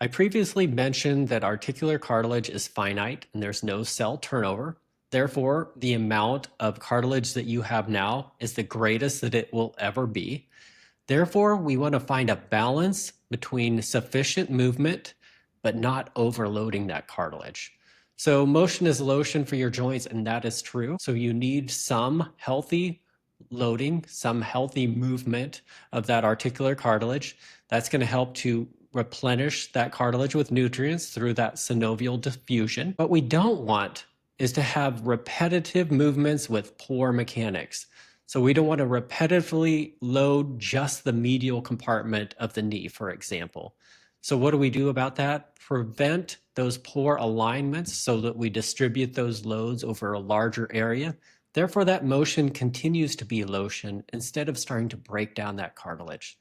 I previously mentioned that articular cartilage is finite and there's no cell turnover. Therefore, the amount of cartilage that you have now is the greatest that it will ever be. Therefore, we want to find a balance between sufficient movement but not overloading that cartilage. So, motion is lotion for your joints, and that is true. So, you need some healthy loading, some healthy movement of that articular cartilage. That's going to help to replenish that cartilage with nutrients through that synovial diffusion. What we don't want is to have repetitive movements with poor mechanics. So we don't want to repetitively load just the medial compartment of the knee, for example. So what do we do about that? Prevent those poor alignments so that we distribute those loads over a larger area. Therefore, that motion continues to be lotion instead of starting to break down that cartilage.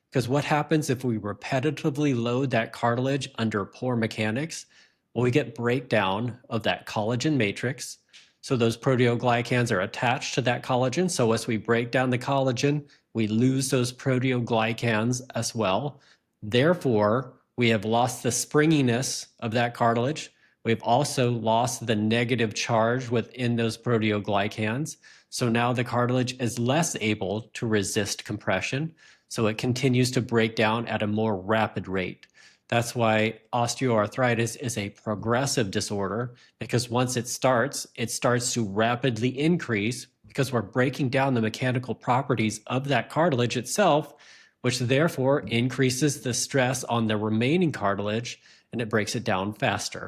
Because what happens if we repetitively load that cartilage under poor mechanics? Well, we get breakdown of that collagen matrix. So those proteoglycans are attached to that collagen. So as we break down the collagen, we lose those proteoglycans as well. Therefore, we have lost the springiness of that cartilage. We've also lost the negative charge within those proteoglycans. So now the cartilage is less able to resist compression. So it continues to break down at a more rapid rate. That's why osteoarthritis is a progressive disorder, because once it starts to rapidly increase because we're breaking down the mechanical properties of that cartilage itself, which therefore increases the stress on the remaining cartilage and it breaks it down faster.